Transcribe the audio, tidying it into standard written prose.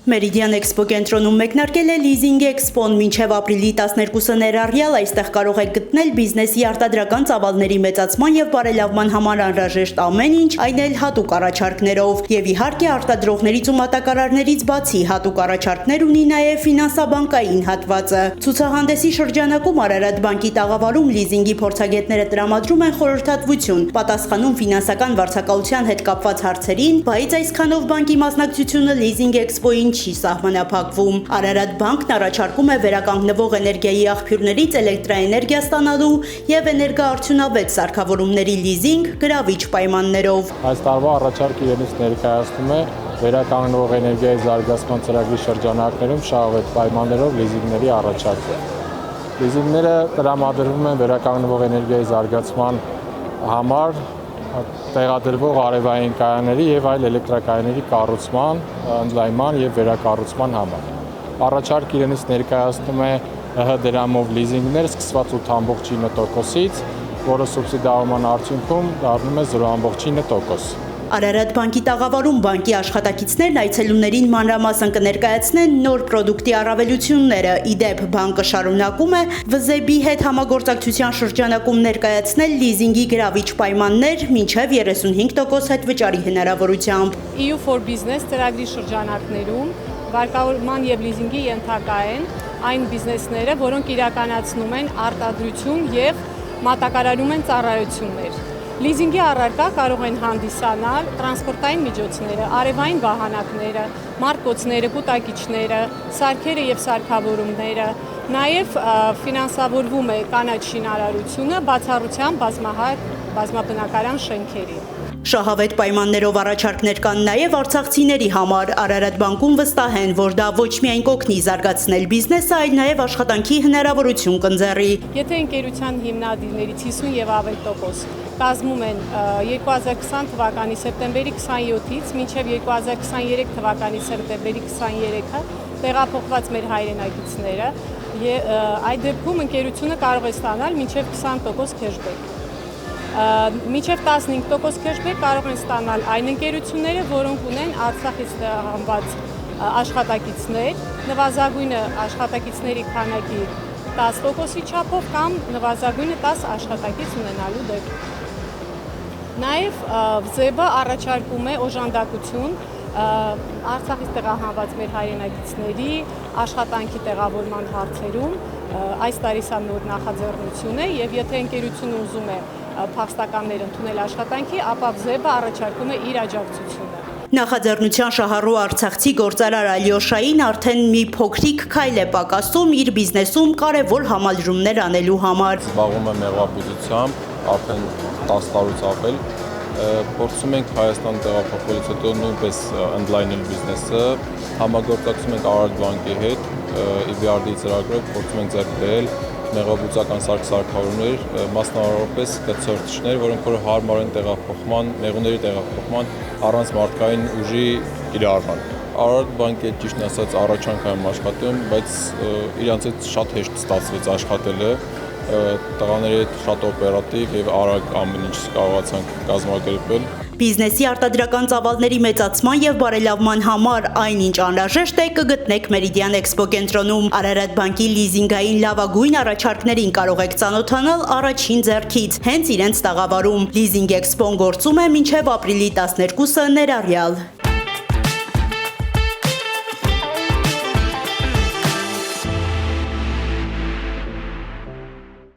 Meridian Expo կենտրոնում մեկնարկել է Leasing Expo-ն մինչև ապրիլի 12-ը ներառյալ այստեղ կարող եք գտնել բիզնեսի արտադրական ծավալների մեծացման եւ բարելավման համար անհրաժեշտ ամեն ինչ, այն էլ հատուկ առաջարկներով եւ իհարկե արտադրողներից ու մատակարարներից բացի հատուկ առաջարկներ ունի նաեւ ֆինանսաբանկային հատվածը։ Ցուցահանդեսի շրջանակում Արարատ բանկի տաղավարում լիզինգի փորձագետները տրամադրում են խորհրդատվություն, պատասխանում ֆինանսական վարձակալության հետ կապված հարցերին, բայց այսքանով բանկի մասնակցությունը Leasing Expo-ին չի սահմանափակվում։ Արարատ բանկն առաջարկում է վերականգնվող էներգիայի աղբյուրներից էլեկտրաէներգիա ստանալու եւ էներգաարդյունավետ սարքավորումների լիզինգ գրավիչ պայմաններով։ Այս տարվա առաջարկը իրենից ներկայացնում է վերականգնվող էներգիայի զարգացման ծրագրի շրջանակներում շահավետ պայմաններով լիզինգների առաջարկը։ Լիզինգները տրամադրվում են վերականգնվող էներգիայի զարգացման համար տեղադրվող արևային կայանների եւ այլ էլեկտրակայանների կառուցման, ընդլայնման եւ վերակառուցման համար։ Առաջարկը իրենից ներկայացնում է ՀՀ դրամով լիզինգներ սկսված 8.9%-ից, որը սուբսիդավորման արդյունքում դառնում է 0.9%։ Արարատ բանկի տաղավարում բանկի աշխատակիցներն այցելուներին մանրամասն կներկայացնեն նոր պրոդուկտի առավելությունները։ Իդեպ բանկը շարունակում է ՎԶԲ-ի հետ համագործակցության շրջանակում ներկայացնել լիզինգի գրավիչ պայմաններ մինչև 35% հետվճարի հնարավորությամբ։ EU for Business ծրագրի շրջանակներում վարկավորման եւ լիզինգի ենթակա են այն բիզնեսները, որոնք իրականացնում են արտադրություն եւ մատակարարում են ծառայություններ։ Լիզինգի առարկա կարող են հանդիսանալ տրանսպորտային միջոցները, արևային վահանակները, մարտկոցները, կուտակիչները, սարքերը եւ սարքավորումները, նաեւ ֆինանսավորվում է կանաչ շինարարությունը, բացառությամբ բազմաբնակարան շենքերի։ Շահավետ պայմաններով առաջարկներ կան նաև արցախցիների համար։ Արարատ բանկում վստահ են, որ դա ոչ միայն կօգնի զարգացնել բիզնեսը, այլ նաև աշխատանքի հնարավորություն կընձեռի։ Եթե ընկերության հիմնադիրներից 50 եւ ավել տոկոս կազմում են 2020 թվականի սեպտեմբերի 27-ից մինչև 2023 թվականի սեպտեմբերի 23-ը տեղափոխված մեր հայրենակիցները, այդ դեպքում ընկերությունը կարող է ստանալ մինչև 20% քեշբեք։ Մինչև 15% քեշբեք կարող են ստանալ այն ընկերությունները, որոնք ունեն Արցախից տեղահանված աշխատակիցներ, նվազագույնը աշխատակիցների քանակի 10%-ի չափով կամ նվազագույնը 10 աշխատակից ունենալու դեպքում։ Նաև ՎԶԲ-ը առաջարկում է օժանդակություն Արցախից տեղահանված մեր հայրենակիցների աշխատանքի տեղավորման հարցերում։ Այս տարի սա նոր նախաձեռնություն է եւ եթե ընկերությունը ուզում է փախստականներ ընդունել աշխատանքի, ապա ՎԶԲ-ը առաջարկում է իր աջակցությունը։ Նախաձեռնության շահառու արցախցի գործարար Ալյոշային արդեն մի փոքրիկ քայլ է պակասում իր բիզնեսում կարևոր համալրումներ անելու համար։ Զբաղվում եմ մեղվաբուծությամբ արդեն 10 տարուց ավել։ Փորձում ենք Հայաստան տեղափոխվելուց հետո նույնպես ընդլայնել բիզնեսը, համագործակցում ենք Արարատ բանկի հետ, EBRD ծրագրով փորձում ենք ձեռք բերել մեղվաբուծական սարքավորումներ, մասնավորապես կցորդիչներ, որոնք որ հարմար են տեղափոխման, մեղուների տեղափոխման առանց մարդկային ուժի կիրառման։ Արարատ բանկի հետ ճիշտն ասած առաջանք եմ աշխատում, բայց իրանց հետ շատ հեշտ ստացվեց աշխատելը։ Տղաների հետ շատ օպերատիվ եւ արագ ամեն ինչ կարողացանք կազմակերպել։ Բիզնեսի արտադրական ծավալների մեծացման եւ բարելավման համար այնինչ անհրաժեշտ է կգտնեք Meridian Expo կենտրոնում։ Արարատ բանկի լիզինգային լավագույն առաջարկներին կարող եք ծանոթանալ առաջին ձեռքից, հենց իրենց տաղավարում։ Leasing Expo-ն գործում է մինչև ապրիլի 12-ը ներառյալ։